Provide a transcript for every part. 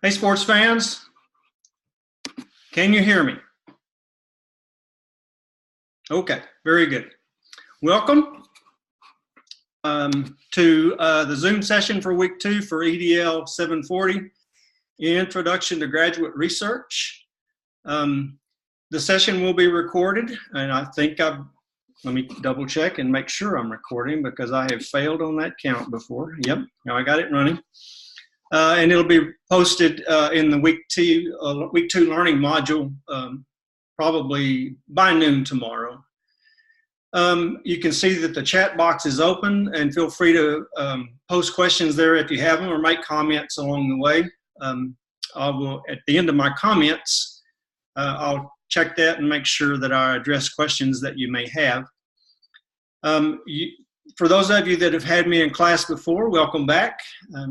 Hey, sports fans, can you hear me? Okay, very good. Welcome to the Zoom session for week 2 for EDL 740, Introduction to Graduate Research. The session will be recorded, and I think let me double check and make sure I'm recording because I have failed on that count before. Yep, now I got it running. And it'll be posted in the week 2 learning module probably by noon tomorrow. You can see that the chat box is open, and feel free to post questions there if you have them, or make comments along the way. I will, at the end of my comments, I'll check that and make sure that I address questions that you may have. For those of you that have had me in class before, welcome back.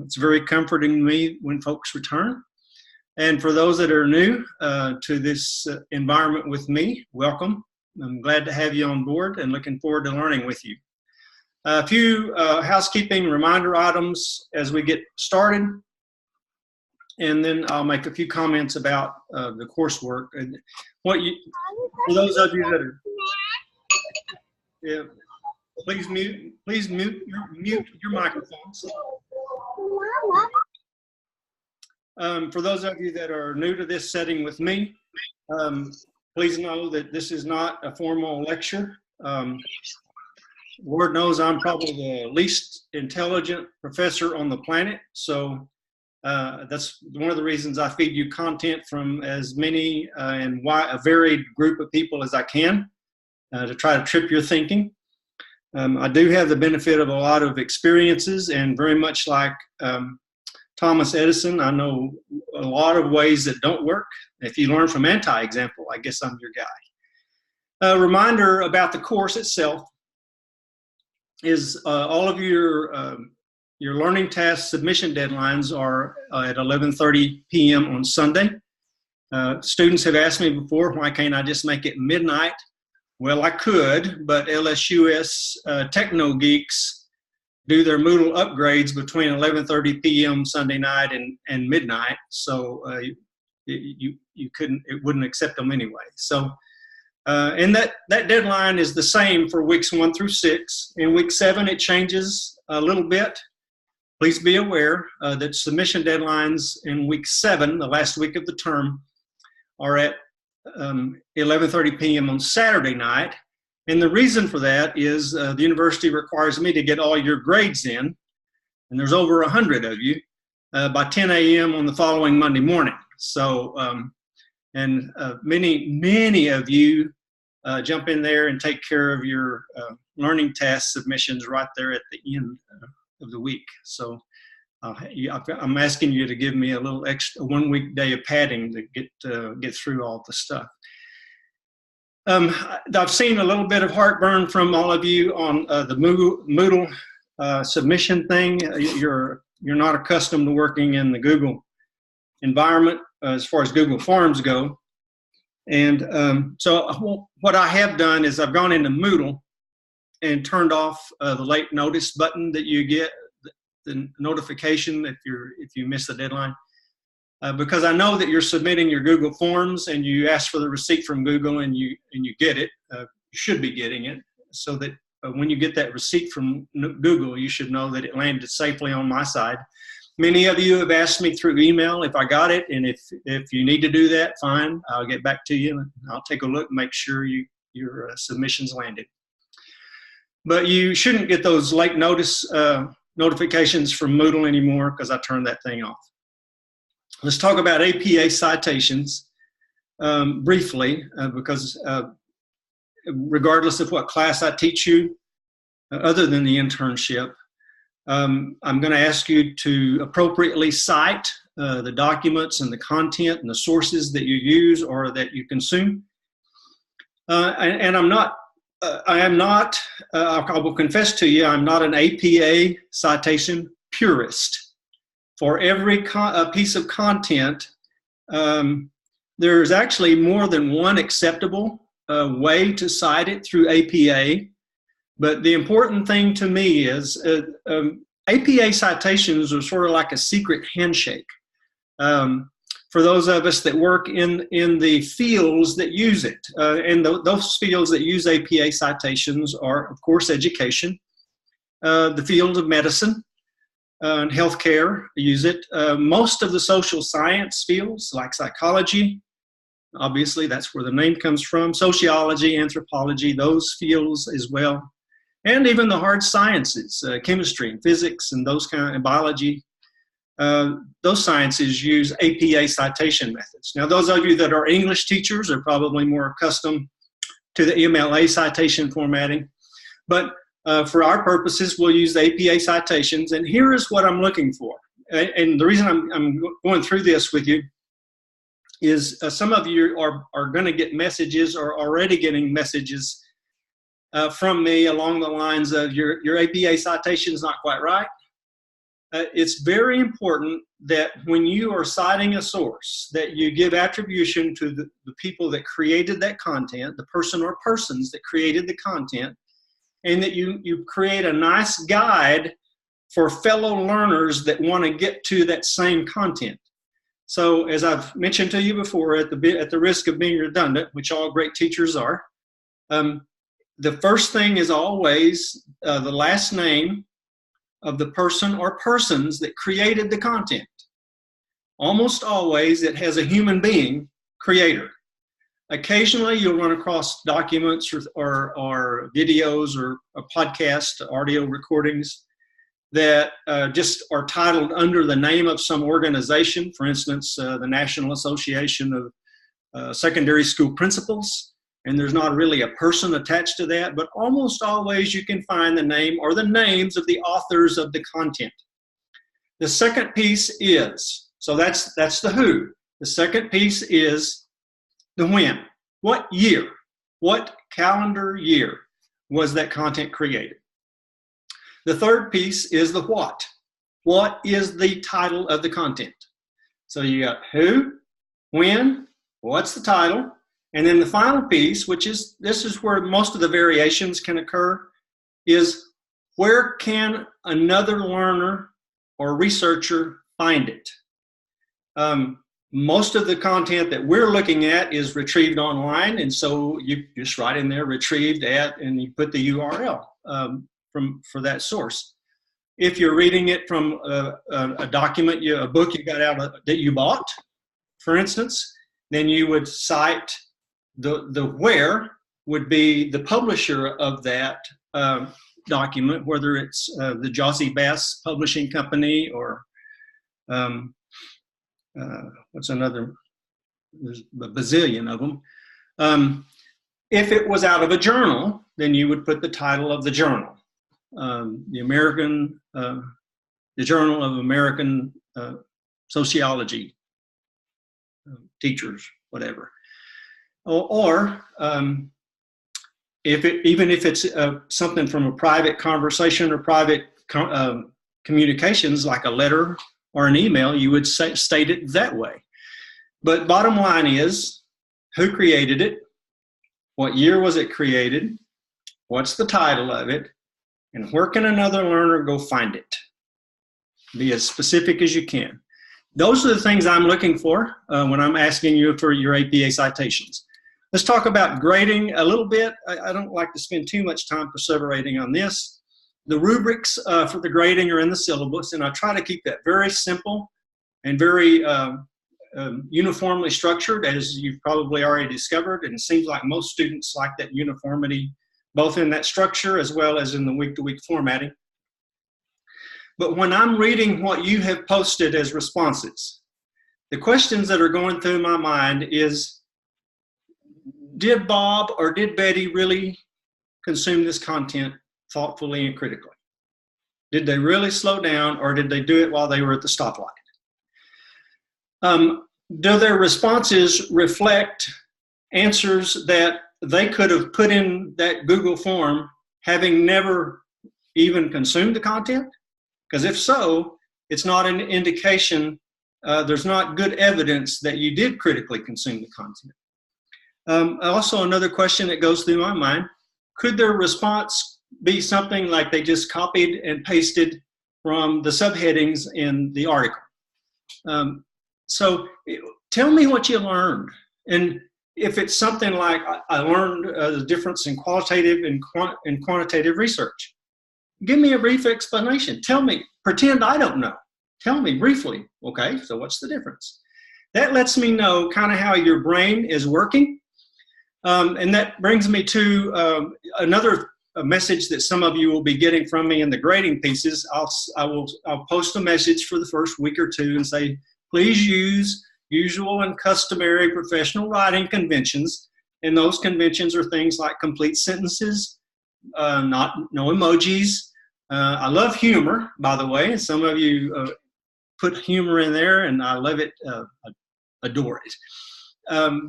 It's very comforting to me when folks return. And for those that are new to this environment with me, welcome. I'm glad to have you on board and looking forward to learning with you. A few housekeeping reminder items as we get started. And then I'll make a few comments about the coursework. And for those of you that are, yeah, please mute your microphones. For those of you that are new to this setting with me, please know that this is not a formal lecture. Lord knows I'm probably the least intelligent professor on the planet, so that's one of the reasons I feed you content from as many and a varied group of people as I can to try to trip your thinking. I do have the benefit of a lot of experiences, and very much like Thomas Edison, I know a lot of ways that don't work. If you learn from anti-example, I guess I'm your guy. A reminder about the course itself is all of your learning task submission deadlines are at 11:30 p.m. on Sunday. Students have asked me before, why can't I just make it midnight? Well, I could, but LSUS techno geeks do their Moodle upgrades between 11:30 p.m. Sunday night and midnight, so it wouldn't accept them anyway. So, and that deadline is the same for weeks 1 through 6. In week 7, it changes a little bit. Please be aware that submission deadlines in week 7, the last week of the term, are at 11:30 p.m. on Saturday night. And the reason for that is the university requires me to get all your grades in, and there's over 100 of you, by 10 a.m. on the following Monday morning. So, many of you jump in there and take care of your learning task submissions right there at the end of the week. So I'm asking you to give me a little extra 1 week day of padding to get through all the stuff. I've seen a little bit of heartburn from all of you on the Moodle submission thing. You're not accustomed to working in the Google environment as far as Google Forms go. And so what I have done is I've gone into Moodle and turned off the late notice button that you get, the notification if you miss the deadline, because I know that you're submitting your Google Forms and you ask for the receipt from Google and you get it. You should be getting it, so that when you get that receipt from Google, you should know that it landed safely on my side. Many of you have asked me through email if I got it, and if you need to do that, fine, I'll get back to you and I'll take a look and make sure your submissions landed. But you shouldn't get those late notice notifications from Moodle anymore, because I turned that thing off. Let's talk about APA citations briefly, because regardless of what class I teach you, other than the internship, I'm going to ask you to appropriately cite the documents and the content and the sources that you use or that you consume. And I will confess to you, I'm not an APA citation purist. For every piece of content, there's actually more than one acceptable way to cite it through APA, but the important thing to me is APA citations are sort of like a secret handshake for those of us that work in the fields that use it. And those fields that use APA citations are, of course, education, the field of medicine, and healthcare use it. Most of the social science fields, like psychology, obviously that's where the name comes from, sociology, anthropology, those fields as well. And even the hard sciences, chemistry and physics and those kind of biology, those sciences use APA citation methods. Now, those of you that are English teachers are probably more accustomed to the MLA citation formatting. But for our purposes, we'll use the APA citations. And here is what I'm looking for. And the reason I'm going through this with you is some of you are going to get messages or already getting messages from me along the lines of your APA citation is not quite right. It's very important that when you are citing a source, that you give attribution to the people that created that content, the person or persons that created the content, and that you create a nice guide for fellow learners that want to get to that same content. So as I've mentioned to you before, at the risk of being redundant, which all great teachers are, the first thing is always the last name of the person or persons that created the content. Almost always it has a human being creator. Occasionally you'll run across documents or videos or a podcast, audio recordings that just are titled under the name of some organization. For instance, the National Association of Secondary School Principals. And there's not really a person attached to that, but almost always you can find the name or the names of the authors of the content. The second piece is, so that's the who. The second piece is the when. What year, what calendar year was that content created? The third piece is the what. What is the title of the content? So you got who, when, what's the title? And then the final piece, this is where most of the variations can occur, is where can another learner or researcher find it? Most of the content that we're looking at is retrieved online, and so you just write in there retrieved at, and you put the URL for that source. If you're reading it from a document, a book you got out that you bought, for instance, then you would cite the where would be the publisher of that document, whether it's the Jossie Bass Publishing Company or what's another, there's a bazillion of them. If it was out of a journal, then you would put the title of the journal, the Journal of American Sociology Teachers, whatever. Or even if it's something from a private conversation or private communications, like a letter or an email, you would state it that way. But bottom line is, who created it? What year was it created? What's the title of it? And where can another learner go find it? Be as specific as you can. Those are the things I'm looking for when I'm asking you for your APA citations. Let's talk about grading a little bit. I don't like to spend too much time perseverating on this. The rubrics for the grading are in the syllabus, and I try to keep that very simple and very uniformly structured, as you've probably already discovered. And it seems like most students like that uniformity, both in that structure as well as in the week-to-week formatting. But when I'm reading what you have posted as responses, the questions that are going through my mind is, did Bob or did Betty really consume this content thoughtfully and critically? Did they really slow down, or did they do it while they were at the stoplight? Do their responses reflect answers that they could have put in that Google form having never even consumed the content? Because if so, it's not an indication, there's not good evidence that you did critically consume the content. Also, another question that goes through my mind, could their response be something like they just copied and pasted from the subheadings in the article? So tell me what you learned. And if it's something like, I learned the difference in qualitative and quantitative research, give me a brief explanation. Tell me, pretend I don't know. Tell me briefly, okay, so what's the difference? That lets me know kind of how your brain is working. And that brings me to another message that some of you will be getting from me in the grading pieces. I'll post a message for the first week or two and say, please use usual and customary professional writing conventions. And those conventions are things like complete sentences, no emojis. I love humor, by the way, and some of you put humor in there, and I love it, adore it.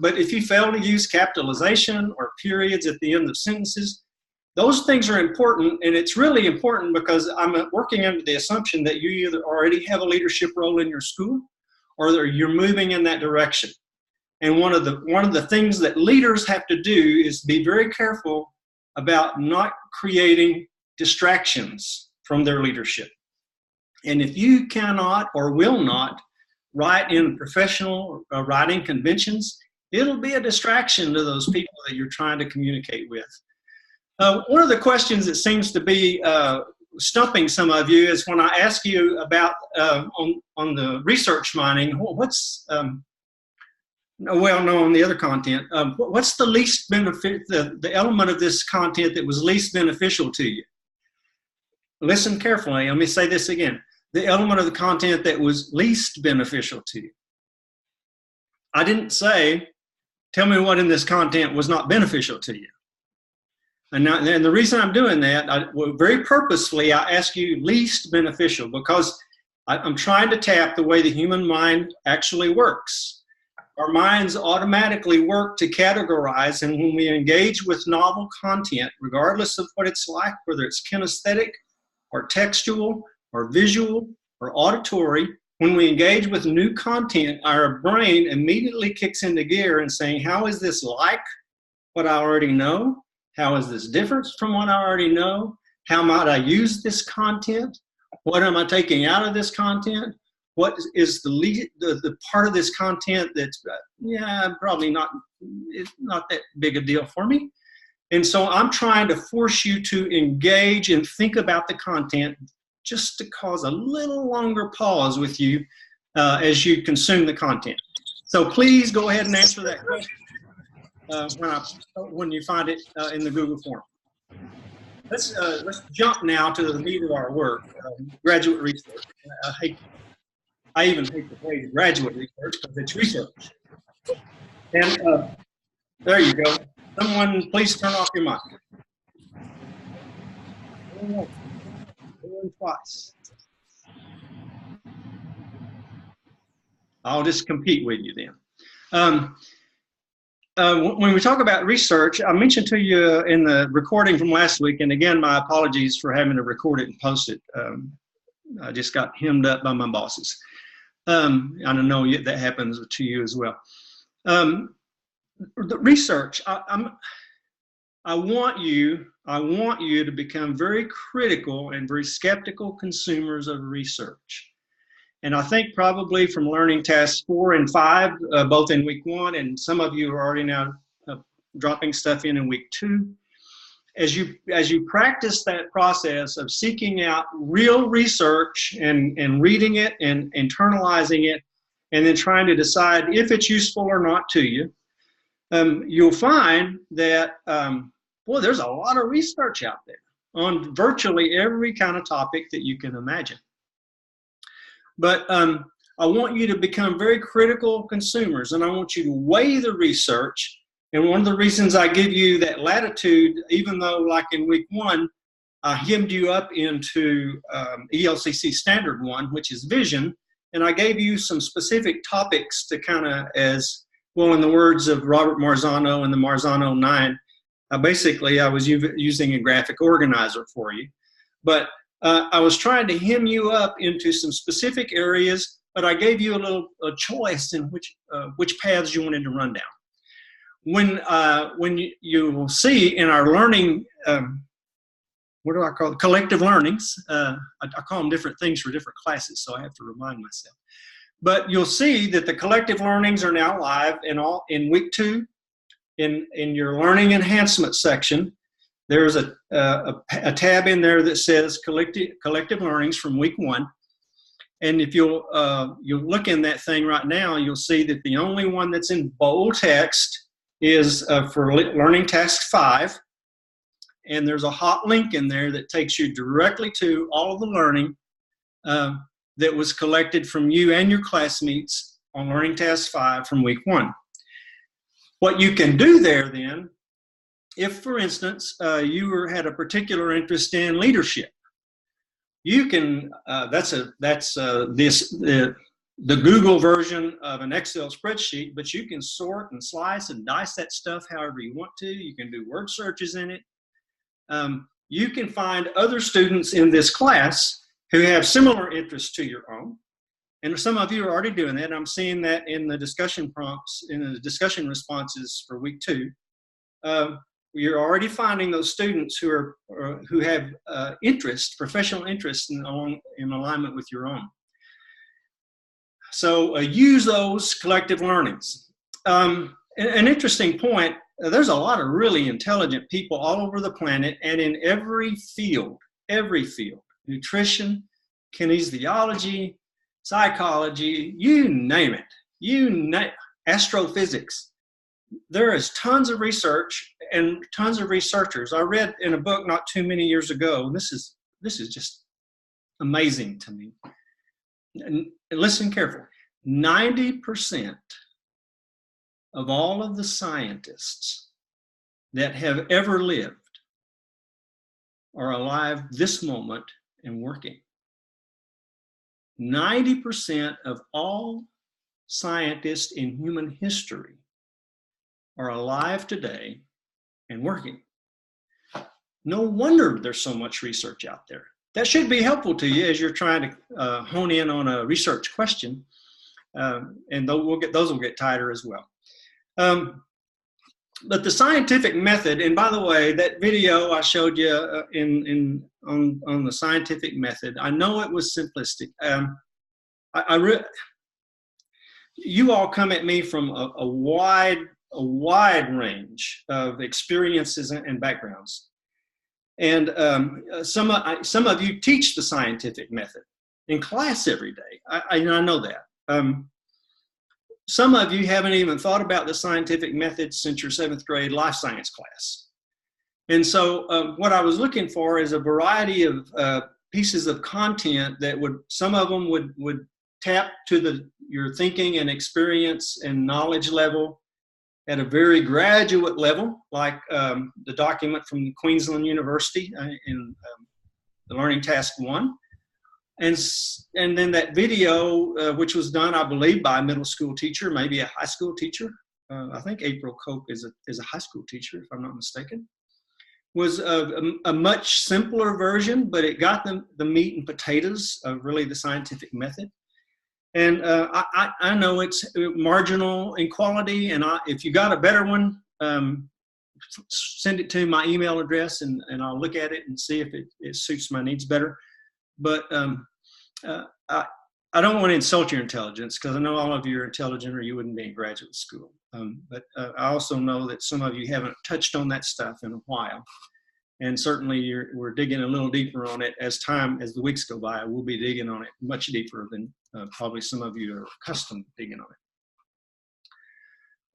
But if you fail to use capitalization or periods at the end of sentences, those things are important, and it's really important because I'm working under the assumption that you either already have a leadership role in your school or you're moving in that direction. And one of the things that leaders have to do is be very careful about not creating distractions from their leadership. And if you cannot or will not write in professional writing conventions, it'll be a distraction to those people that you're trying to communicate with. One of the questions that seems to be stumping some of you is when I ask you about on the research mining, what's on the other content, what's the least benefit, the element of this content that was least beneficial to you? Listen carefully. Let me say this again. The element of the content that was least beneficial to you. I didn't say, tell me what in this content was not beneficial to you. And the reason I'm doing that, very purposefully, I ask you least beneficial because I'm trying to tap the way the human mind actually works. Our minds automatically work to categorize, and when we engage with novel content, regardless of what it's like, whether it's kinesthetic or textual or visual or auditory, when we engage with new content, our brain immediately kicks into gear and saying, how is this like what I already know? How is this different from what I already know? How might I use this content? What am I taking out of this content? What is the part of this content that's, probably not, it's not that big a deal for me. And so I'm trying to force you to engage and think about the content just to cause a little longer pause with you as you consume the content. So please go ahead and answer that question when you find it in the Google form. Let's jump now to the meat of our work, graduate research. I even hate the phrase graduate research because it's research. And there you go. Someone please turn off your mic. Twice. I'll just compete with you then. When we talk about research, I mentioned to you in the recording from last week, and again, my apologies for having to record it and post it. I just got hemmed up by my bosses. I know that happens to you as well. The research, I want you to become very critical and very skeptical consumers of research. And I think probably from learning tasks 4 and 5, both in week 1, and some of you are already now dropping stuff in week 2. As you practice that process of seeking out real research and reading it and internalizing it, and then trying to decide if it's useful or not to you, you'll find that, there's a lot of research out there on virtually every kind of topic that you can imagine. But I want you to become very critical consumers, and I want you to weigh the research. And one of the reasons I give you that latitude, even though like in week 1, I hemmed you up into ELCC Standard 1, which is vision, and I gave you some specific topics to kind of, as well, in the words of Robert Marzano and the Marzano 9, basically I was using a graphic organizer for you. But I was trying to hem you up into some specific areas, but I gave you a choice in which paths you wanted to run down. when you will see in our learning, what do I call it? Collective learnings. I call them different things for different classes, so I have to remind myself. But you'll see that the collective learnings are now live in week 2. In your learning enhancement section, there's a tab in there that says collective learnings from week 1. And if you'll look in that thing right now, you'll see that the only one that's in bold text is for learning task 5. And there's a hot link in there that takes you directly to all of the learning that was collected from you and your classmates on learning task 5 from week 1. What you can do there then, if for instance you had a particular interest in leadership, you can the Google version of an Excel spreadsheet, but you can sort and slice and dice that stuff however you want to. You can do word searches in it. You can find other students in this class who have similar interests to your own. And some of you are already doing that. I'm seeing that in the discussion prompts, in the discussion responses for week 2. You're already finding those students who have professional interest in alignment with your own. So use those collective learnings. An interesting point, there's a lot of really intelligent people all over the planet and in every field, nutrition, kinesiology, psychology, you name it, astrophysics. There is tons of research and tons of researchers. I read in a book not too many years ago, and this is just amazing to me. And listen carefully. 90% of all of the scientists that have ever lived are alive this moment and working. 90% of all scientists in human history are alive today and working. No wonder there's so much research out there. That should be helpful to you as you're trying to hone in on a research question, and those will get tighter as well. But the scientific method, and by the way, that video I showed you on the scientific method, I know it was simplistic. You all come at me from a wide range of experiences and backgrounds. And some of you teach the scientific method in class every day. I know that. Some of you haven't even thought about the scientific method since your 7th grade life science class. And so what I was looking for is a variety of pieces of content that some of them would tap to your thinking and experience and knowledge level at a very graduate level, like the document from Queensland University in the Learning Task 1. And then that video, which was done, I believe, by a middle school teacher, maybe a high school teacher. I think April Cope is a high school teacher, if I'm not mistaken. Was a much simpler version, but it got the meat and potatoes of really the scientific method. And I know it's marginal in quality, and if you got a better one, send it to my email address, and I'll look at it and see if it suits my needs better. But I don't want to insult your intelligence, because I know all of you are intelligent or you wouldn't be in graduate school. But I also know that some of you haven't touched on that stuff in a while. And certainly we're digging a little deeper on it as the weeks go by. We'll be digging on it much deeper than probably some of you are accustomed to digging on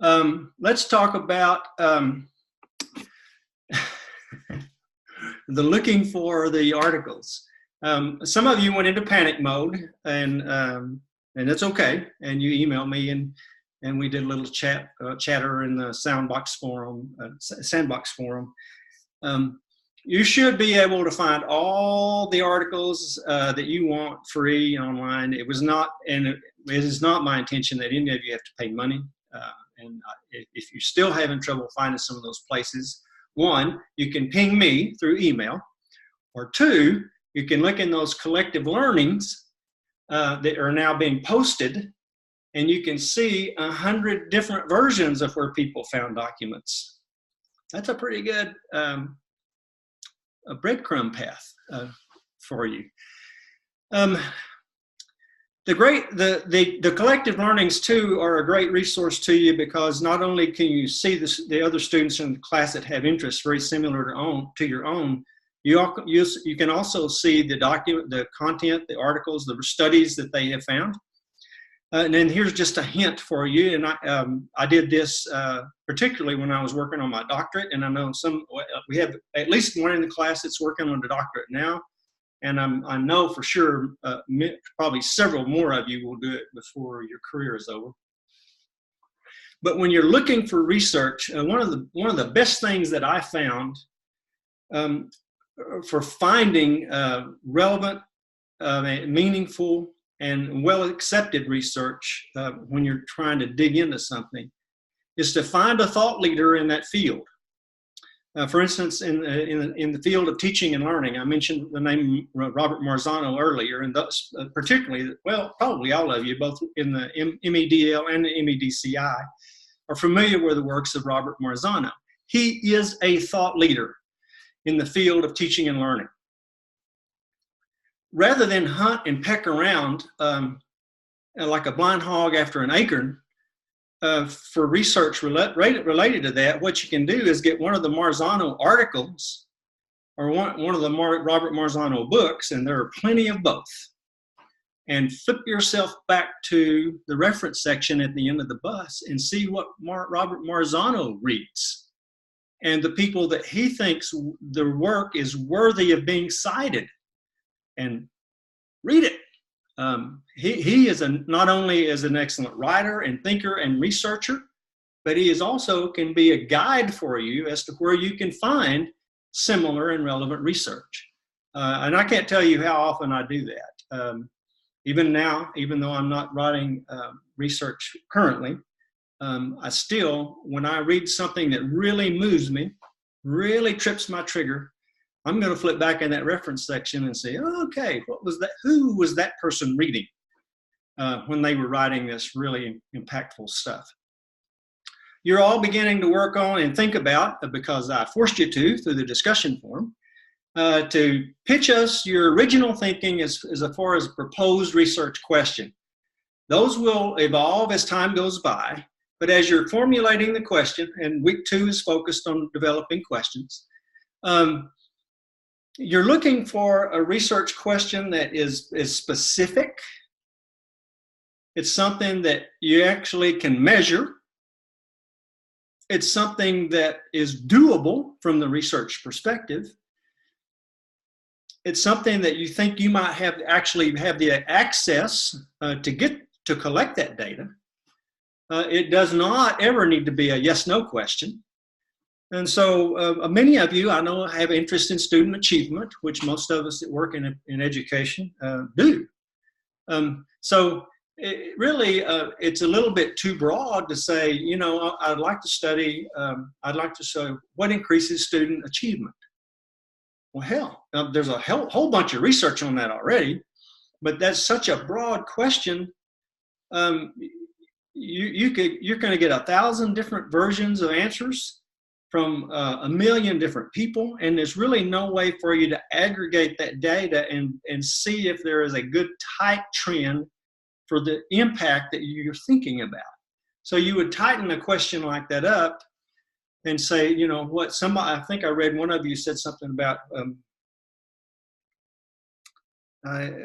it. Let's talk about the looking for the articles. Some of you went into panic mode, and it's okay. And you emailed me, and we did a little chatter in the sandbox forum. You should be able to find all the articles that you want free online. It is not my intention that any of you have to pay money. And if you're still having trouble finding some of those places, 1, you can ping me through email, or 2, you can look in those collective learnings that are now being posted and you can see 100 different versions of where people found documents. That's a pretty good a breadcrumb path for you. The collective learnings too are a great resource to you, because not only can you see the other students in the class that have interests very similar to your own, you can also see the content, the articles, the studies that they have found. And then here's just a hint for you. And I did this particularly when I was working on my doctorate, and I know we have at least one in the class that's working on the doctorate now. And I know for sure probably several more of you will do it before your career is over. But when you're looking for research, one of the best things that I found for finding relevant, meaningful, and well-accepted research when you're trying to dig into something is to find a thought leader in that field. For instance, in the field of teaching and learning, I mentioned the name Robert Marzano earlier, and thus, particularly, well, probably all of you, both in the MEDL and the MEDCI, are familiar with the works of Robert Marzano. He is a thought leader in the field of teaching and learning. Rather than hunt and peck around like a blind hog after an acorn for research related to that, what you can do is get one of the Marzano articles or one of the Robert Marzano books, and there are plenty of both, and flip yourself back to the reference section at the end of the bus and see what Robert Marzano reads and the people that he thinks their work is worthy of being cited, and read it. He is not only is an excellent writer and thinker and researcher, but he is also can be a guide for you as to where you can find similar and relevant research. And I can't tell you how often I do that. Even now, even though I'm not writing research currently, I still, when I read something that really moves me, really trips my trigger, I'm going to flip back in that reference section and say, oh, okay, what was that? Who was that person reading when they were writing this really impactful stuff? You're all beginning to work on and think about, because I forced you to through the discussion forum, to pitch us your original thinking as far as proposed research question. Those will evolve as time goes by, but as you're formulating the question, and week 2 is focused on developing questions, you're looking for a research question that is specific. It's something that you actually can measure. It's something that is doable from the research perspective. It's something that you think you might actually have the access to collect that data. It does not ever need to be a yes/no question. And so many of you I know have interest in student achievement, which most of us that work in education do. So it's a little bit too broad to say, you know, I'd like to study, I'd like to show what increases student achievement. Well, hell, there's a whole bunch of research on that already, but that's such a broad question. You're going to get 1,000 different versions of answers from 1 million different people, and there's really no way for you to aggregate that data and see if there is a good tight trend for the impact that you're thinking about. So you would tighten a question like that up and say, you know, what I think I read one of you said something about,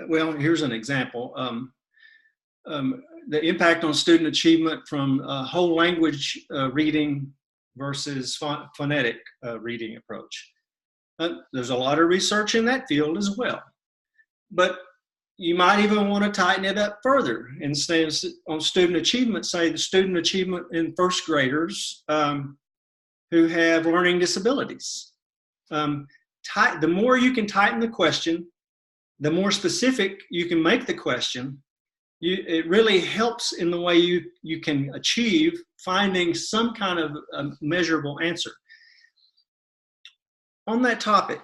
well, here's an example. The impact on student achievement from whole language reading versus phonetic reading approach. There's a lot of research in that field as well. But you might even want to tighten it up further and say on student achievement, say the student achievement in first graders who have learning disabilities. The more you can tighten the question, the more specific you can make the question, it really helps in the way you can achieve finding some kind of measurable answer. On that topic,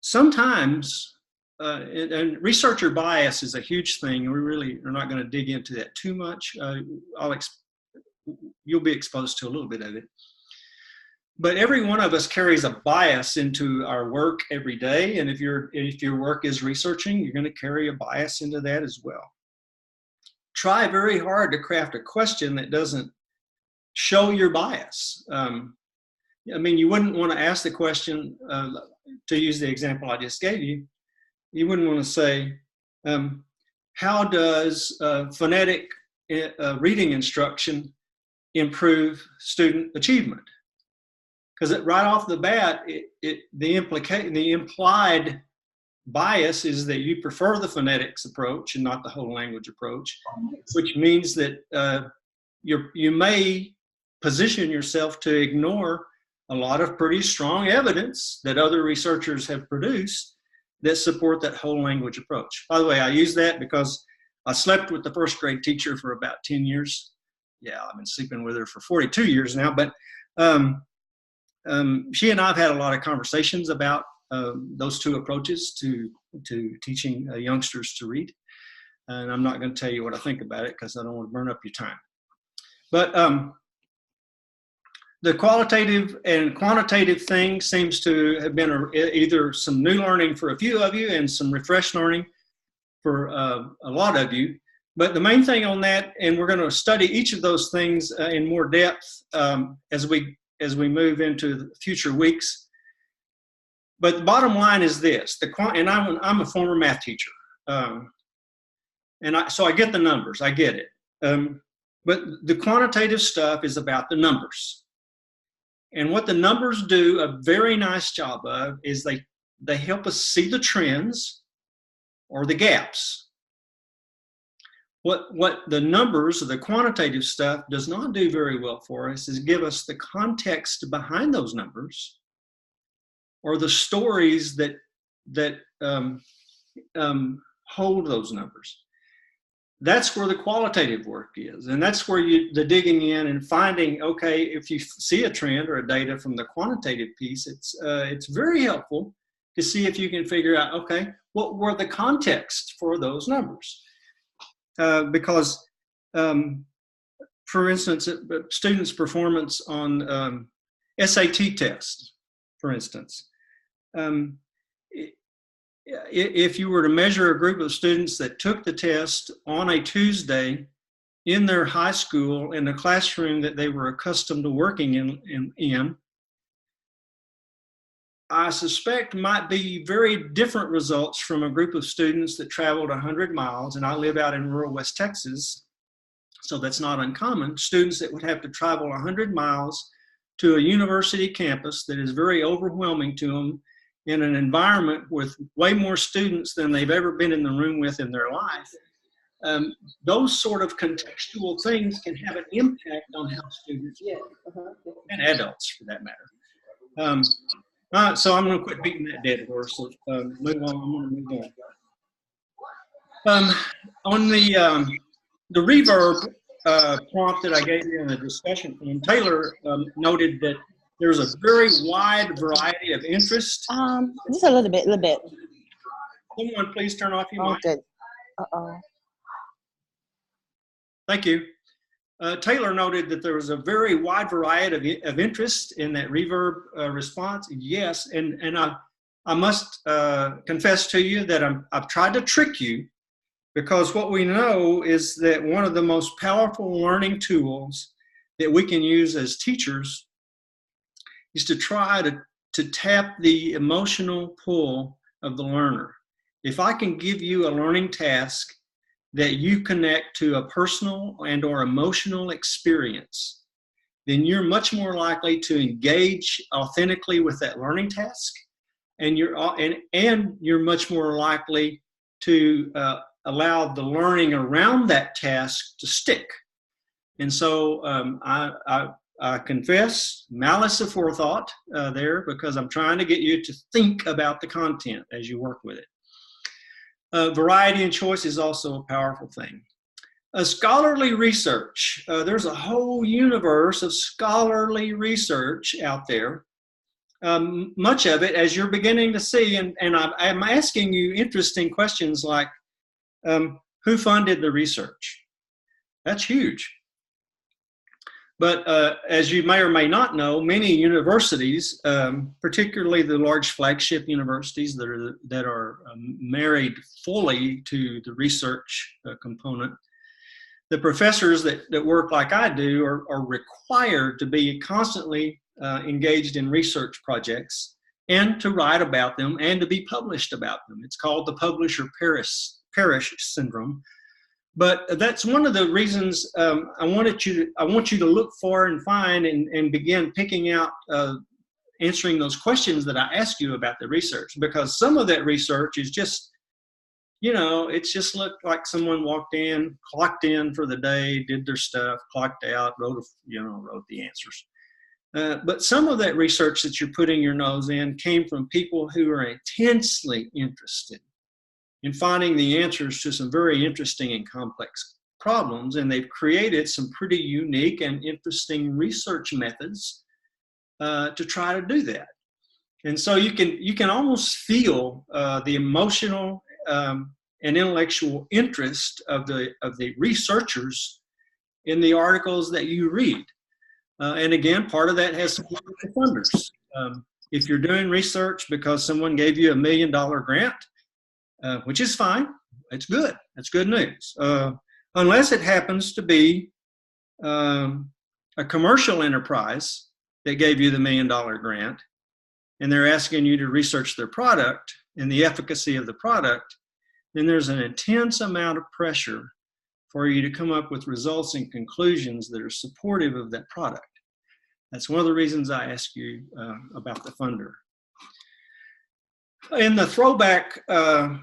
sometimes and researcher bias is a huge thing. We really are not going to dig into that too much. You'll be exposed to a little bit of it. But every one of us carries a bias into our work every day. And if your work is researching, you're going to carry a bias into that as well. Try very hard to craft a question that doesn't show your bias. I mean, you wouldn't want to ask the question, to use the example I just gave you, you wouldn't want to say, how does phonetic reading instruction improve student achievement? Because right off the bat, the implied bias is that you prefer the phonetics approach and not the whole language approach, which means that you may position yourself to ignore a lot of pretty strong evidence that other researchers have produced that support that whole language approach. By the way, I use that because I slept with the first grade teacher for about 10 years. Yeah, I've been sleeping with her for 42 years now, but she and I have had a lot of conversations about those two approaches to teaching youngsters to read. And I'm not going to tell you what I think about it because I don't want to burn up your time. But the qualitative and quantitative thing seems to have been either some new learning for a few of you and some refreshed learning for a lot of you. But the main thing on that, and we're going to study each of those things in more depth as we move into the future weeks. But the bottom line is this, and I'm a former math teacher. So I get the numbers, I get it. But the quantitative stuff is about the numbers. And what the numbers do a very nice job of is they help us see the trends or the gaps. What the numbers or the quantitative stuff does not do very well for us is give us the context behind those numbers or the stories that hold those numbers. That's where the qualitative work is. And that's where the digging in and finding, okay, if you see a trend or a data from the quantitative piece, it's very helpful to see if you can figure out, okay, what were the context for those numbers? Because, for instance, students' performance on SAT tests, for instance, if you were to measure a group of students that took the test on a Tuesday in their high school in the classroom that they were accustomed to working in, I suspect might be very different results from a group of students that traveled 100 miles, and I live out in rural West Texas, so that's not uncommon. Students that would have to travel 100 miles to a university campus that is very overwhelming to them in an environment with way more students than they've ever been in the room with in their life. Those sort of contextual things can have an impact on how students and adults, for that matter. All right, so I'm going to quit beating that dead horse. So, move on. I'm going to move on. On the reverb prompt that I gave you in the discussion, Taylor noted that there's a very wide variety of interest. Just a little bit. Someone please turn off your mic. Good. Uh-oh. Thank you. Taylor noted that there was a very wide variety of interest in that reverb response. Yes, and I must confess to you that I've tried to trick you, because what we know is that one of the most powerful learning tools that we can use as teachers is to try to tap the emotional pull of the learner. If I can give you a learning task that you connect to a personal and or emotional experience, then you're much more likely to engage authentically with that learning task, and you're much more likely to allow the learning around that task to stick. And so I confess malice aforethought there, because I'm trying to get you to think about the content as you work with it. Variety and choice is also a powerful thing. Scholarly research. There's a whole universe of scholarly research out there much of it, as you're beginning to see, and I'm asking you interesting questions like, who funded the research? That's huge. But as you may or may not know, many universities, particularly the large flagship universities that are married fully to the research component, the professors that work like I do are required to be constantly engaged in research projects and to write about them and to be published about them. It's called the publisher perish syndrome. But that's one of the reasons I want you to look for and find and begin picking out answering those questions that I ask you about the research, because some of that research is just, it's just looked like someone walked in, clocked in for the day, did their stuff, clocked out, wrote the answers. But some of that research that you're putting your nose in came from people who are intensely interested in finding the answers to some very interesting and complex problems, and they've created some pretty unique and interesting research methods to try to do that. And so you can almost feel the emotional and intellectual interest of the researchers in the articles that you read. And again, part of that has to do with the funders. If you're doing research because someone gave you $1 million grant, which is fine, it's good. That's good news. Unless it happens to be a commercial enterprise that gave you the $1 million grant, and they're asking you to research their product and the efficacy of the product, then there's an intense amount of pressure for you to come up with results and conclusions that are supportive of that product. That's one of the reasons I ask you about the funder. In the throwback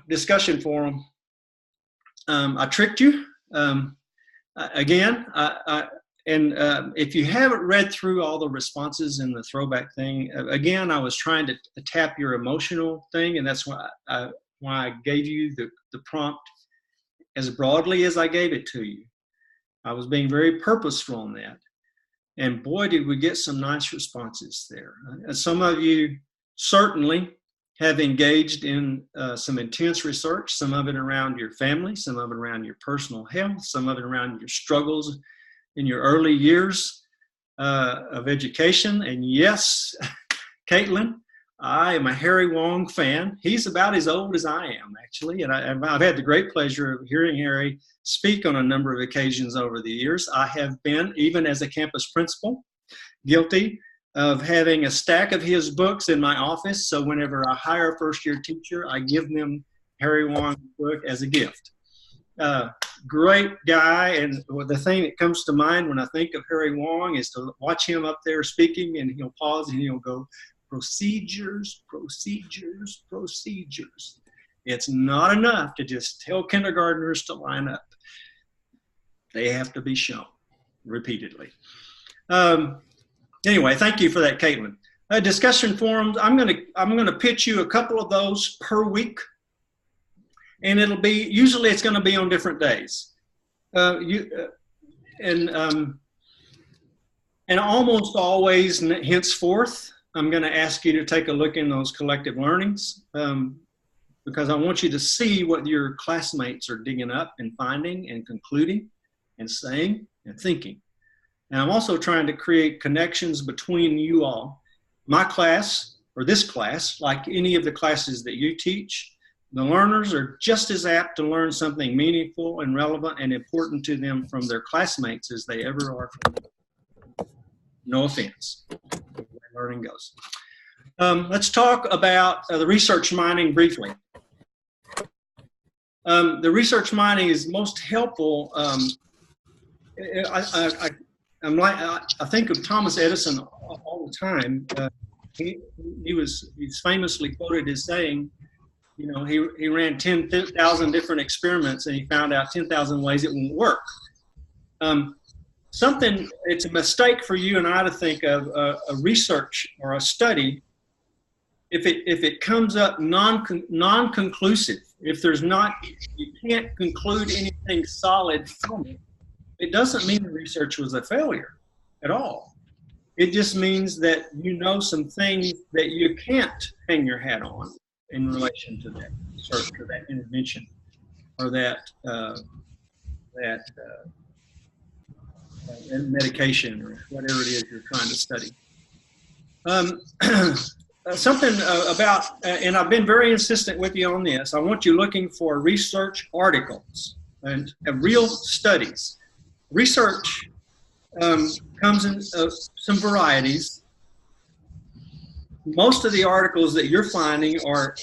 discussion forum, I tricked you. If you haven't read through all the responses in the throwback thing, again, I was trying to tap your emotional thing, and that's why I gave you the prompt as broadly as I gave it to you. I was being very purposeful on that. And boy, did we get some nice responses there. Some of you certainly have engaged in some intense research, some of it around your family, some of it around your personal health, some of it around your struggles in your early years of education. And yes, Caitlin, I am a Harry Wong fan. He's about as old as I am, actually, and I've had the great pleasure of hearing Harry speak on a number of occasions over the years. I have been, even as a campus principal, guilty of having a stack of his books in my office, so whenever I hire a first-year teacher, I give them Harry Wong's book as a gift. Great guy, and the thing that comes to mind when I think of Harry Wong is to watch him up there speaking, and he'll pause and he'll go, procedures, procedures, procedures. It's not enough to just tell kindergartners to line up. They have to be shown repeatedly. Anyway, thank you for that, Caitlin. Discussion forums, I'm gonna pitch you a couple of those per week, and usually it's gonna be on different days. And almost always henceforth, I'm going to ask you to take a look in those collective learnings because I want you to see what your classmates are digging up and finding and concluding and saying and thinking. And I'm also trying to create connections between you all. My class, or this class, like any of the classes that you teach, the learners are just as apt to learn something meaningful and relevant and important to them from their classmates as they ever are from them. No offense. Learning goes. Let's talk about the research mining briefly. The research mining is most helpful. I think of Thomas Edison all the time. He's famously quoted as saying, he ran 10,000 different experiments and he found out 10,000 ways it won't work. It's a mistake for you and I to think of a research or a study if it comes up non-conclusive, if you can't conclude anything solid from it, it doesn't mean the research was a failure at all. It just means that you know some things that you can't hang your hat on in relation to that research or that intervention or that medication or whatever it is you're trying to study. Something about, and I've been very insistent with you on this, I want you looking for research articles and real studies. Research comes in some varieties. Most of the articles that you're finding are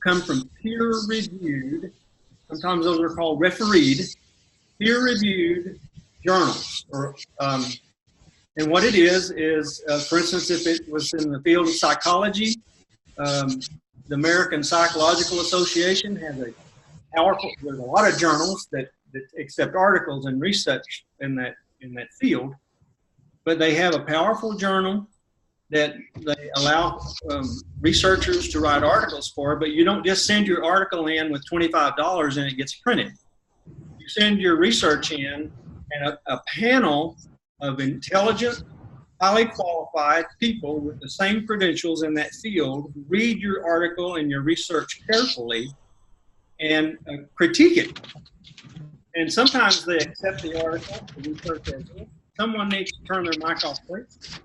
come from peer-reviewed, sometimes those are called refereed, peer-reviewed journals. And what it is, for instance, if it was in the field of psychology, the American Psychological Association has a powerful, there's a lot of journals that accept articles and research in that field, but they have a powerful journal that they allow researchers to write articles for, but you don't just send your article in with $25 and it gets printed. You send your research in, and a panel of intelligent, highly qualified people with the same credentials in that field read your article and your research carefully and critique it. And sometimes they accept the article, the research as well. Someone needs to turn their mic off, please.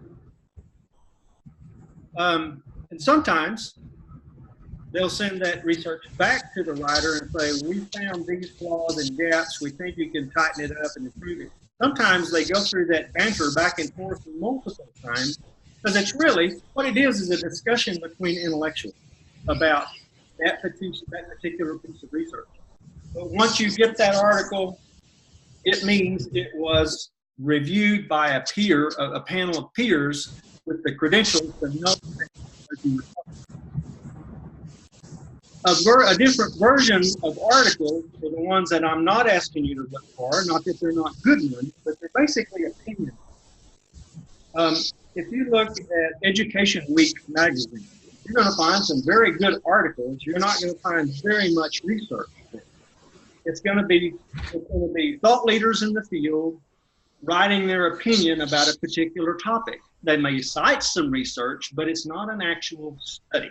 And sometimes they'll send that research back to the writer and say, we found these flaws and gaps, we think you can tighten it up and improve it. Sometimes they go through that banter back and forth multiple times, because it's really, what it is a discussion between intellectuals about that particular piece of research. But once you get that article, it means it was reviewed by a peer, a panel of peers with the credentials to know that a different version of articles are the ones that I'm not asking you to look for, not that they're not good ones, but they're basically opinions. If you look at Education Week magazine, you're going to find some very good articles. You're not going to find very much research. It's going to be thought leaders in the field writing their opinion about a particular topic. They may cite some research, but it's not an actual study.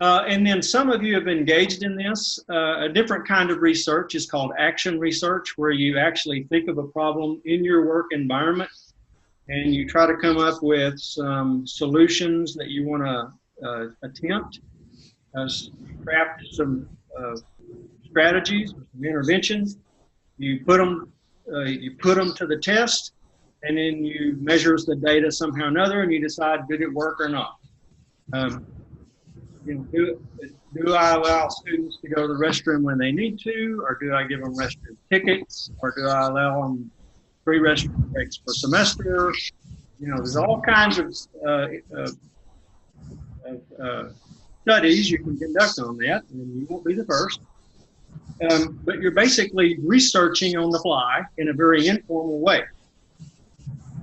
And then some of you have engaged in this. A different kind of research is called action research, where you actually think of a problem in your work environment and you try to come up with some solutions that you want to attempt, craft some strategies, some interventions. You put them to the test, and then you measure the data somehow or another, and you decide, did it work or not? Do I allow students to go to the restroom when they need to, or do I give them restroom tickets, or do I allow them free restroom breaks per semester? There's all kinds of studies you can conduct on that, and you won't be the first. But you're basically researching on the fly in a very informal way.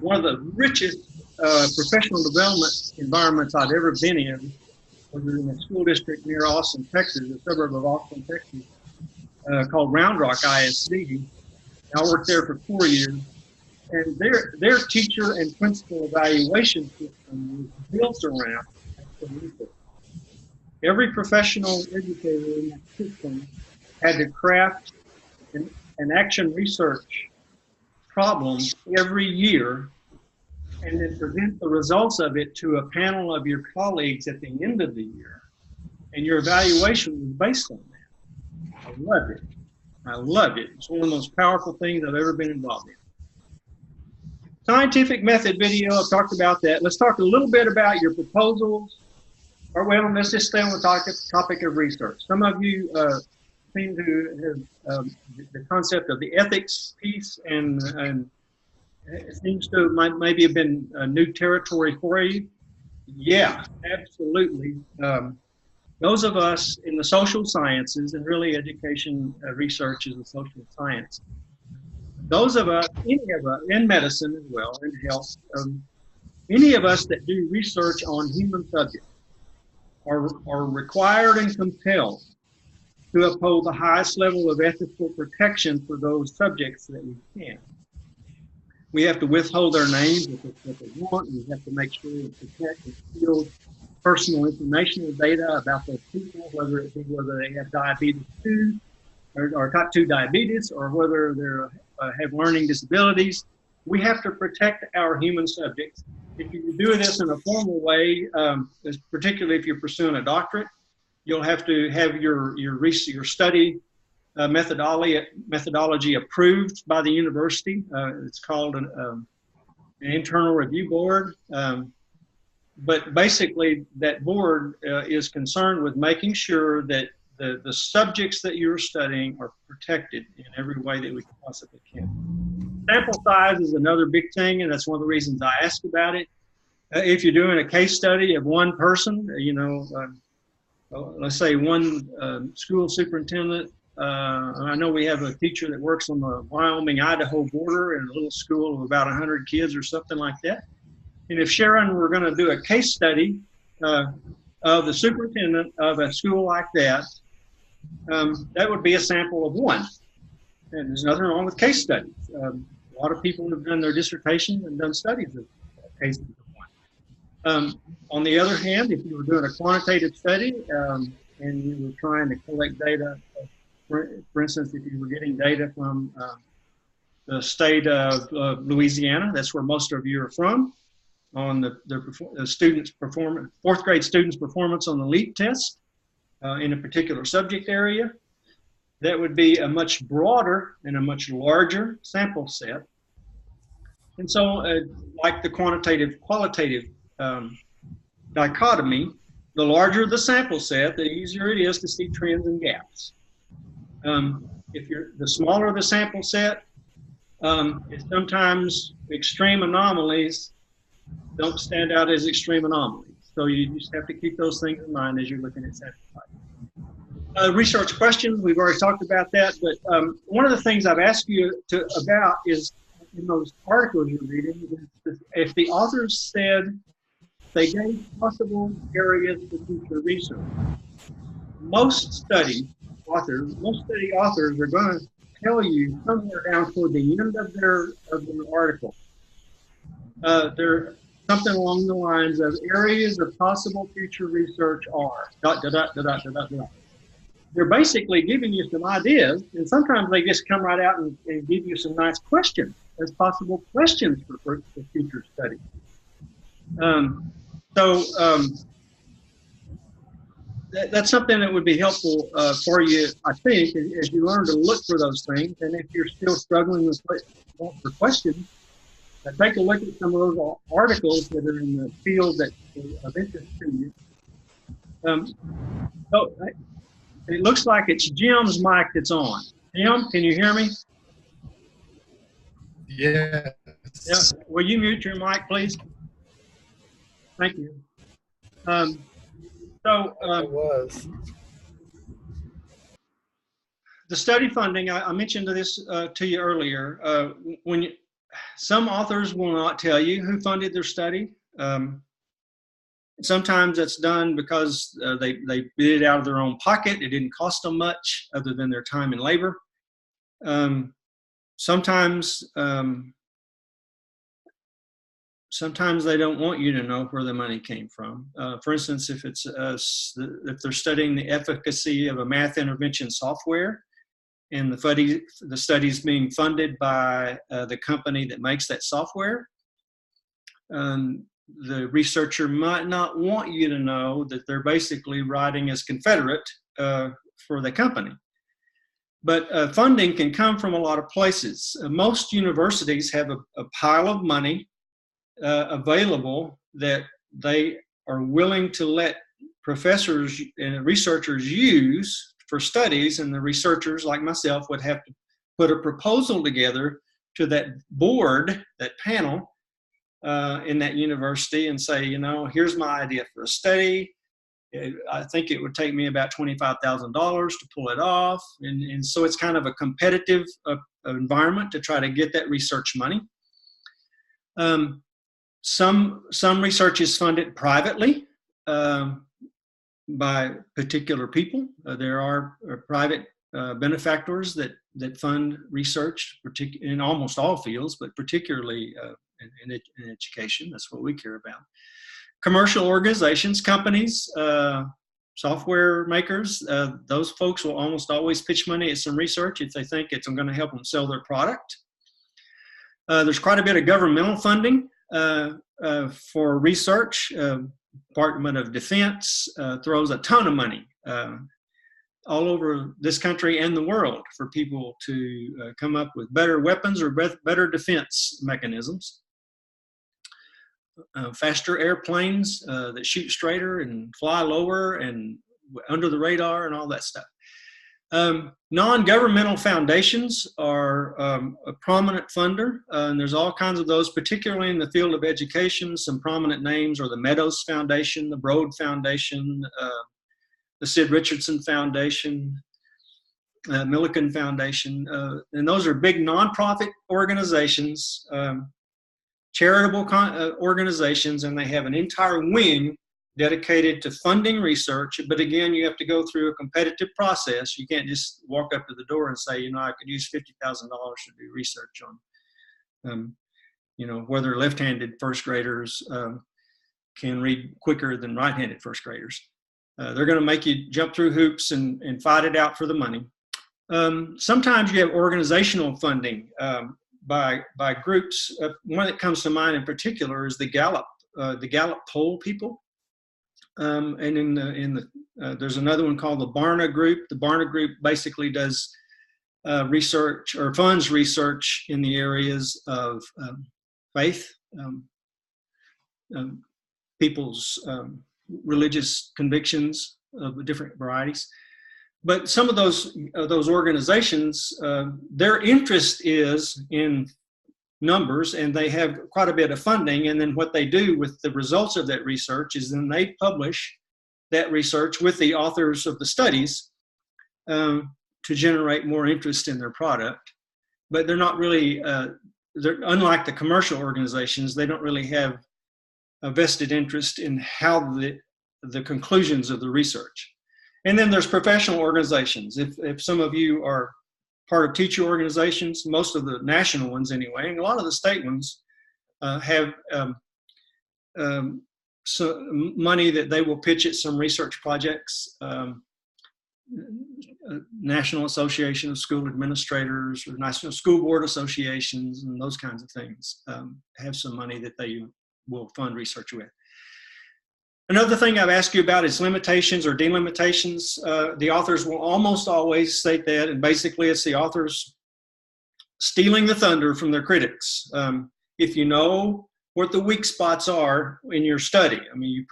One of the richest professional development environments I've ever been in was in a school district near Austin, Texas, a suburb of Austin, Texas, called Round Rock ISD. I worked there for 4 years, and their teacher and principal evaluation system was built around research. Every professional educator in that system had to craft an action research problem every year and then present the results of it to a panel of your colleagues at the end of the year. And your evaluation was based on that. I loved it. I loved it. It's one of the most powerful things I've ever been involved in. Scientific method video, I've talked about that. Let's talk a little bit about your proposals. Or well, let's just stay on the topic of research. Some of you seem to have the concept of the ethics piece, and it seems to maybe have been a new territory for you. Yeah, absolutely. Those of us in the social sciences, and really education research is a social science, those of us, any of us, in medicine as well, in health, any of us that do research on human subjects are required and compelled to uphold the highest level of ethical protection for those subjects that we can. We have to withhold their names if it's what they want. We have to make sure and protect and shield personal information or data about those people, whether it be whether they have diabetes 2 or type 2 diabetes, or whether they have learning disabilities. We have to protect our human subjects. If you do this in a formal way, particularly if you're pursuing a doctorate, you'll have to have your study methodology approved by the university. It's called an internal review board. But basically, that board is concerned with making sure that the subjects that you're studying are protected in every way that we possibly can. Sample size is another big thing, and that's one of the reasons I asked about it. If you're doing a case study of one person, let's say one school superintendent. I know we have a teacher that works on the Wyoming-Idaho border in a little school of about 100 kids or something like that. And if Sharon were going to do a case study of the superintendent of a school like that, that would be a sample of one. And there's nothing wrong with case studies. A lot of people have done their dissertation and done studies of cases of one. On the other hand, if you were doing a quantitative study and you were trying to collect data, for instance, if you were getting data from the state of Louisiana, that's where most of you are from, on the students' performance, fourth grade students' performance on the LEAP test in a particular subject area, that would be a much broader and a much larger sample set. And so, like the quantitative-qualitative dichotomy, the larger the sample set, the easier it is to see trends and gaps. The smaller the sample set, sometimes extreme anomalies don't stand out as extreme anomalies. So you just have to keep those things in mind as you're looking at sample size. Research questions, we've already talked about that, but one of the things I've asked you about is in those articles you're reading, if the authors said they gave possible areas for future research. Most study authors are going to tell you somewhere down toward the end of their article, they're something along the lines of areas of possible future research are ... They're basically giving you some ideas, and sometimes they just come right out and give you some nice questions as possible questions for future study. That's something that would be helpful for you, I think, as you learn to look for those things. And if you're still struggling with for questions, take a look at some of those articles that are in the field that are of interest to you. It looks like it's Jim's mic that's on. Jim, can you hear me? Yes. Yeah. Will you mute your mic, please? Thank you. It was. The study funding, I mentioned this to you earlier. Some authors will not tell you who funded their study. Sometimes that's done because they did it out of their own pocket. It didn't cost them much other than their time and labor. Sometimes they don't want you to know where the money came from. For instance, if they're studying the efficacy of a math intervention software, and the study's being funded by the company that makes that software, the researcher might not want you to know that they're basically writing as Confederate for the company. But funding can come from a lot of places. Most universities have a pile of money available that they are willing to let professors and researchers use for studies, and the researchers like myself would have to put a proposal together to that board, that panel in that university, and say, here's my idea for a study. I think it would take me about $25,000 to pull it off. And so it's kind of a competitive environment to try to get that research money. Some research is funded privately by particular people. There are private benefactors that that fund research, in almost all fields, but particularly in education. That's what we care about. Commercial organizations, companies, software makers, those folks will almost always pitch money at some research if they think it's going to help them sell their product. There's quite a bit of governmental funding for research. Department of Defense throws a ton of money all over this country and the world for people to come up with better weapons or better defense mechanisms. Faster airplanes that shoot straighter and fly lower and under the radar and all that stuff. Non-governmental foundations are a prominent funder, and there's all kinds of those, particularly in the field of education. Some prominent names are the Meadows Foundation, the Broad Foundation, the Sid Richardson Foundation, Millikan Foundation, and those are big nonprofit organizations, charitable organizations, and they have an entire wing dedicated to funding research. But again, you have to go through a competitive process. You can't just walk up to the door and say, you know, I could use $50,000 to do research on, you know, whether left-handed first graders can read quicker than right-handed first graders. They're going to make you jump through hoops and fight it out for the money. Sometimes you have organizational funding by groups. One that comes to mind in particular is the Gallup poll people. And there's another one called the Barna Group. The Barna Group basically does research or funds research in the areas of faith, people's religious convictions of different varieties. But some of those organizations, their interest is in numbers, and they have quite a bit of funding. And then what they do with the results of that research is then they publish that research with the authors of the studies to generate more interest in their product. But they're not really, they're unlike the commercial organizations, they don't really have a vested interest in how the conclusions of the research. And then there's professional organizations. If some of you are part of teacher organizations, most of the national ones anyway, and a lot of the state ones have some money that they will pitch at some research projects. National Association of School Administrators or National School Board Associations and those kinds of things have some money that they will fund research with. Another thing I've asked you about is limitations or delimitations. The authors will almost always state that, and basically it's the authors stealing the thunder from their critics. If you know what the weak spots are in your study, I mean, you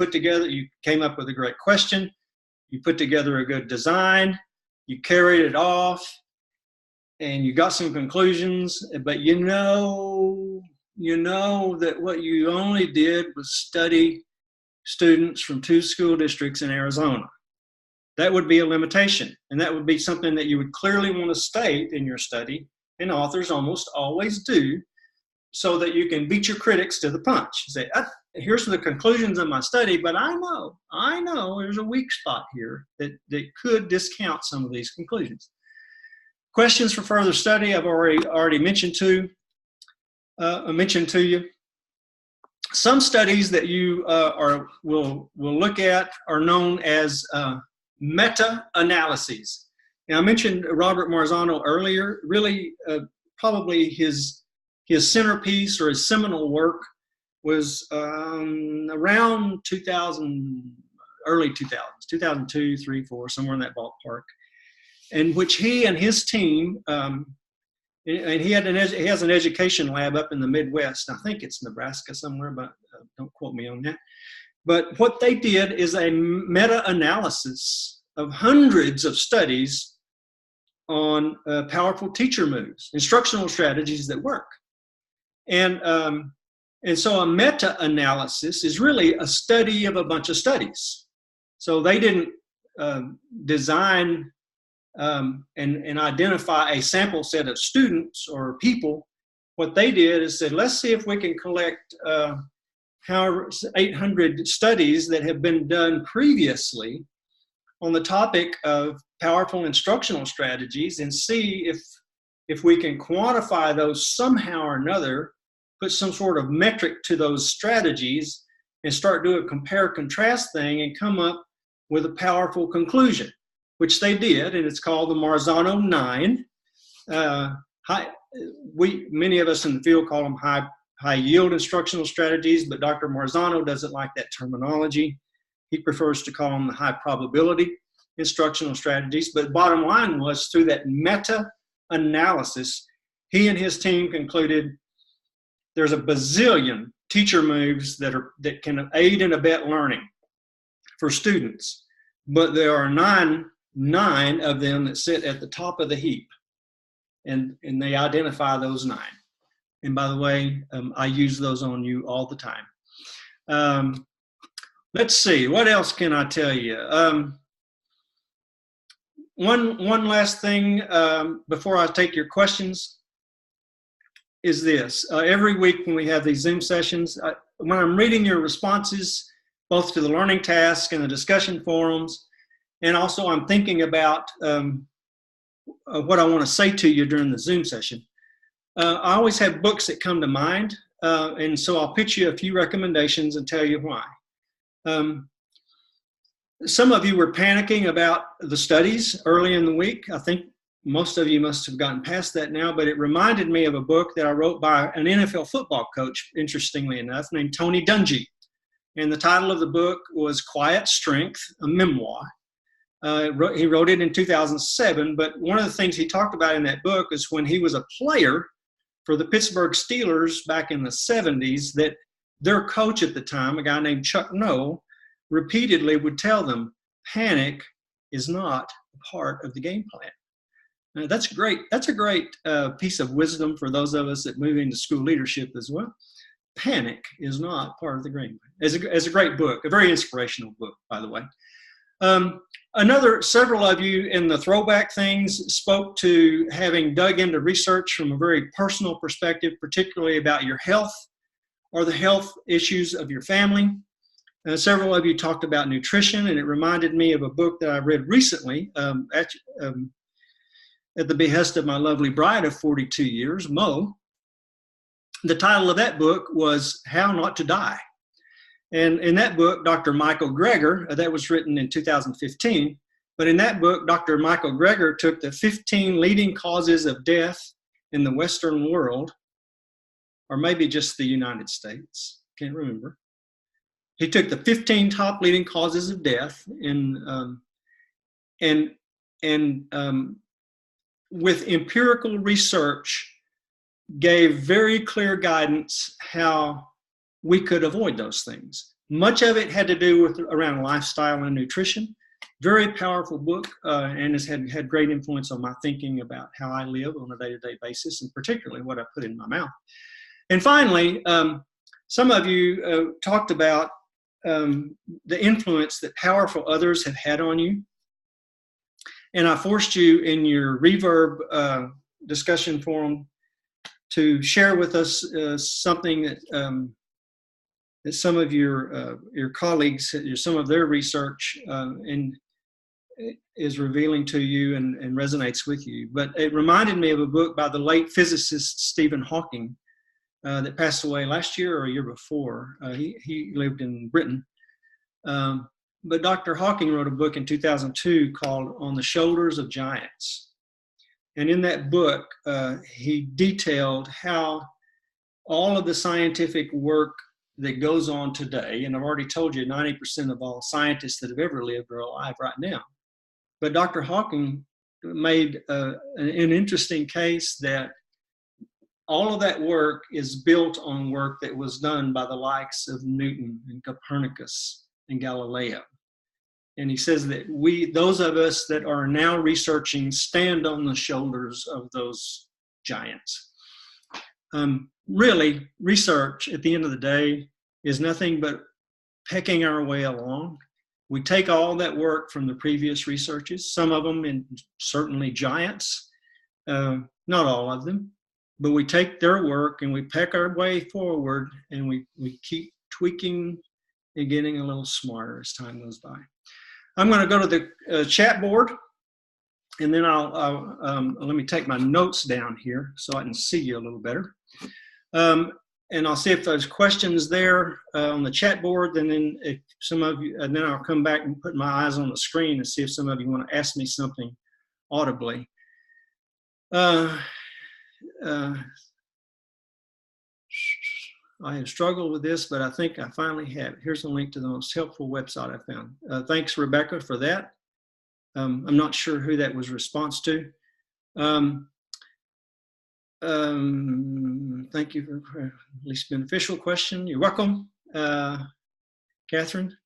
came up with a great question, you put together a good design, you carried it off, and you got some conclusions, but you know that what you only did was study students from 2 school districts in Arizona. That would be a limitation, and that would be something that you would clearly want to state in your study, and authors almost always do, so that you can beat your critics to the punch. Say, here's the conclusions of my study, but I know there's a weak spot here that could discount some of these conclusions. Questions for further study I've already mentioned to you. Some studies that you will look at are known as meta-analyses. Now, I mentioned Robert Marzano earlier. Really, probably his centerpiece or his seminal work was around 2000, early 2000s, 2002, 3, 4, somewhere in that ballpark, in which he and his team, and he has an education lab up in the Midwest. I think it's Nebraska somewhere, but don't quote me on that. But what they did is a meta-analysis of hundreds of studies on powerful teacher moves, instructional strategies that work. And so a meta-analysis is really a study of a bunch of studies. So they didn't design and identify a sample set of students or people. What they did is said, let's see if we can collect 800 studies that have been done previously on the topic of powerful instructional strategies and see if if we can quantify those somehow or another, put some sort of metric to those strategies and start doing a compare-contrast thing and come up with a powerful conclusion, which they did, and it's called the Marzano 9. Many of us in the field call them high yield instructional strategies, but Dr. Marzano doesn't like that terminology. He prefers to call them the high probability instructional strategies. But bottom line was, through that meta-analysis, he and his team concluded there's a bazillion teacher moves that can aid and abet learning for students, but there are nine of them that sit at the top of the heap, and they identify those 9. And by the way, I use those on you all the time. Let's see, what else can I tell you? One last thing before I take your questions is this. Every week when we have these Zoom sessions, when I'm reading your responses, both to the learning task and the discussion forums, and also I'm thinking about what I want to say to you during the Zoom session. I always have books that come to mind, and so I'll pitch you a few recommendations and tell you why. Some of you were panicking about the studies early in the week. I think most of you must have gotten past that now, but it reminded me of a book that I wrote by an NFL football coach, interestingly enough, named Tony Dungy. And the title of the book was Quiet Strength, a memoir. He wrote it in 2007, but one of the things he talked about in that book is when he was a player for the Pittsburgh Steelers back in the 70s, that their coach at the time, a guy named Chuck Noll, repeatedly would tell them, panic is not a part of the game plan. Now, that's great. That's a great piece of wisdom for those of us that move into school leadership as well. Panic is not part of the game plan. It's a great book, a very inspirational book, by the way. Several of you in the throwback things spoke to having dug into research from a very personal perspective, particularly about your health or the health issues of your family. Several of you talked about nutrition, and it reminded me of a book that I read recently at the behest of my lovely bride of 42 years, Mo. The title of that book was How Not to Die. And in that book, Dr. Michael Greger, that was written in 2015, but in that book, Dr. Michael Greger took the 15 leading causes of death in the Western world, or maybe just the United States, can't remember. He took the 15 top leading causes of death and with empirical research gave very clear guidance how we could avoid those things. Much of it had to do with around lifestyle and nutrition. Very powerful book, and has had great influence on my thinking about how I live on a day-to-day basis, and particularly what I put in my mouth. And finally, some of you talked about the influence that powerful others have had on you. And I forced you in your Reverb discussion forum to share with us something that some of your colleagues, some of their research is revealing to you and resonates with you. But it reminded me of a book by the late physicist Stephen Hawking that passed away last year or a year before. He lived in Britain. But Dr. Hawking wrote a book in 2002 called On the Shoulders of Giants. And in that book, he detailed how all of the scientific work that goes on today, and I've already told you 90% of all scientists that have ever lived are alive right now. But Dr. Hawking made an interesting case that all of that work is built on work that was done by the likes of Newton and Copernicus and Galileo. And he says that those of us that are now researching, stand on the shoulders of those giants. Really, research at the end of the day is nothing but pecking our way along. We take all that work from the previous researches, some of them in certainly giants, not all of them, but we take their work and we peck our way forward, and we keep tweaking and getting a little smarter as time goes by. I'm going to go to the chat board, And then let me take my notes down here so I can see you a little better. And I'll see if there's questions there on the chat board. And then if some of you, and then I'll come back and put my eyes on the screen and see if some of you want to ask me something audibly. I have struggled with this, but I think I finally have it. Here's a link to the most helpful website I found. Thanks, Rebecca, for that. I'm not sure who that was response to. Thank you for at least beneficial question. You're welcome, Catherine.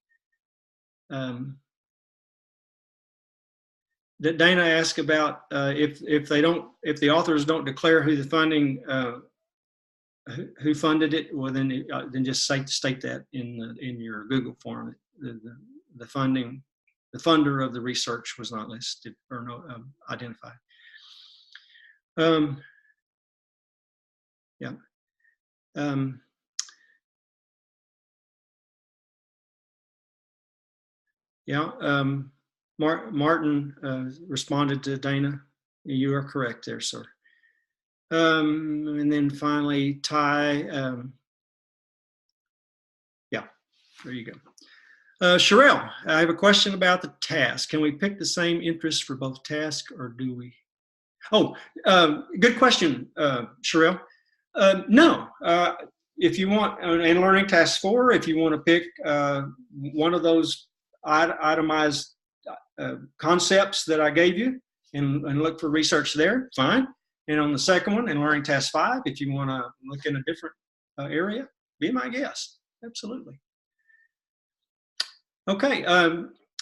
Dana asked about if the authors don't declare who the funding, who funded it, well then just state that in your Google form. The funding, the funder of the research was not listed or identified. Yeah. Martin responded to Dana. You are correct there, sir. And then finally, Ty. Yeah, there you go. Sherelle, I have a question about the task. Can we pick the same interest for both tasks, or do we? Oh, good question, Sherelle. No, if you want, in Learning Task 4, if you want to pick one of those itemized concepts that I gave you and look for research there, fine. And on the second one, in Learning Task 5, if you want to look in a different area, be my guest. Absolutely. Okay.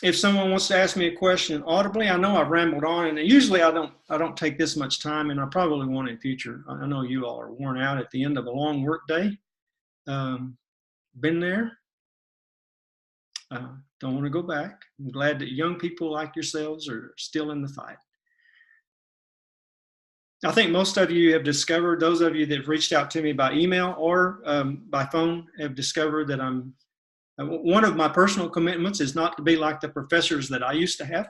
If someone wants to ask me a question audibly, I know I've rambled on, and usually I don't take this much time, and I probably won't in future. I know you all are worn out at the end of a long work day. Been there. Don't want to go back. I'm glad that young people like yourselves are still in the fight. I think most of you have discovered, those of you that have reached out to me by email or by phone have discovered that one of my personal commitments is not to be like the professors that I used to have,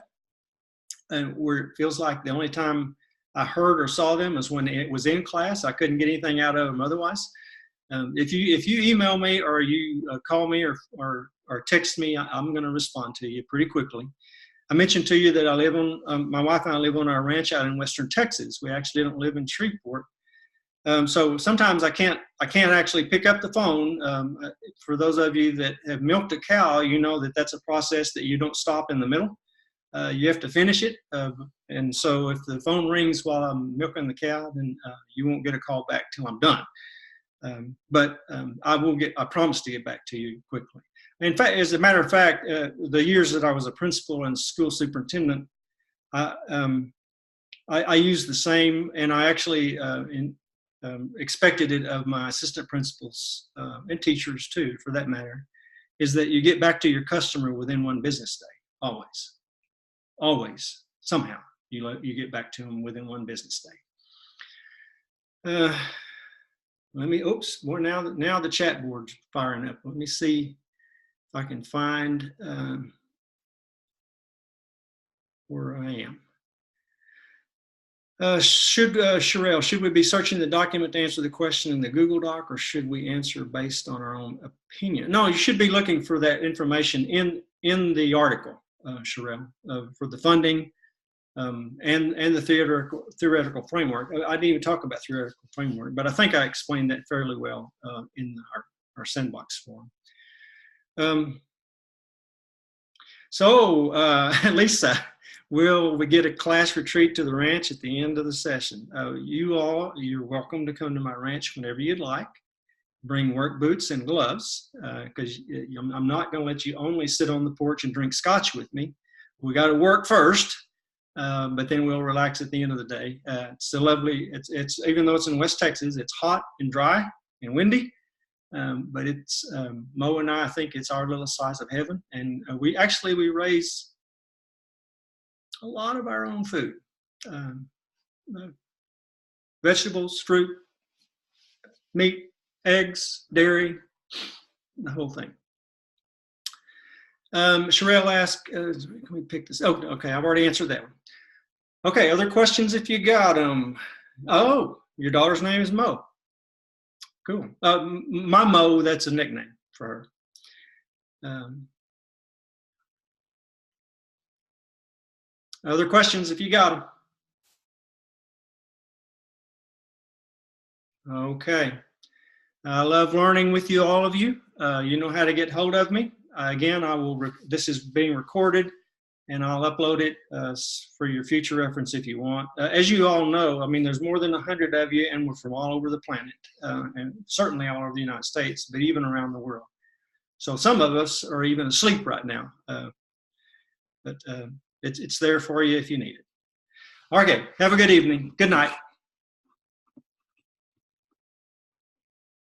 where it feels like the only time I heard or saw them was when it was in class. I couldn't get anything out of them otherwise. If you email me or you call me or text me, I'm going to respond to you pretty quickly. I mentioned to you that I live on, my wife and I live on our ranch out in western Texas. We actually don't live in Shreveport. So sometimes I can't actually pick up the phone. For those of you that have milked a cow, you know that that's a process that you don't stop in the middle. You have to finish it. And so if the phone rings while I'm milking the cow, then you won't get a call back till I'm done. But I promise to get back to you quickly. In fact, as a matter of fact, the years that I was a principal and school superintendent, I used the same, and I actually expected it of my assistant principals and teachers too, for that matter, is that you get back to your customer within one business day, always, somehow you get back to them within one business day. Now the chat board's firing up. Let me see if I can find where I am. Sherelle, should we be searching the document to answer the question in the Google Doc, or should we answer based on our own opinion? No, you should be looking for that information in the article, Sherelle, for the funding and the theoretical framework. I didn't even talk about theoretical framework, but I think I explained that fairly well in our sandbox forum. Lisa, will we get a class retreat to the ranch at the end of the session? You're welcome to come to my ranch whenever you'd like. Bring work boots and gloves, because I'm not going to let you only sit on the porch and drink scotch with me. We got to work first, but then we'll relax at the end of the day. It's a lovely, it's even though it's in West Texas, it's hot and dry and windy. But it's Mo and I think it's our little slice of heaven, and we raise a lot of our own food, vegetables, fruit, meat, eggs, dairy, the whole thing. Sherelle asked, can we pick this? Oh, okay, I've already answered that one. Okay, other questions if you got them. Oh, your daughter's name is Mo. Cool. My Mo, that's a nickname for her. Other questions if you got them. Okay. I love learning with you, all of you. You know how to get hold of me. Again, this is being recorded, and I'll upload it for your future reference if you want. As you all know, I mean, there's more than 100 of you, and we're from all over the planet, and certainly all over the United States, but even around the world. So some of us are even asleep right now, but it's there for you if you need it. Okay, have a good evening. Good night.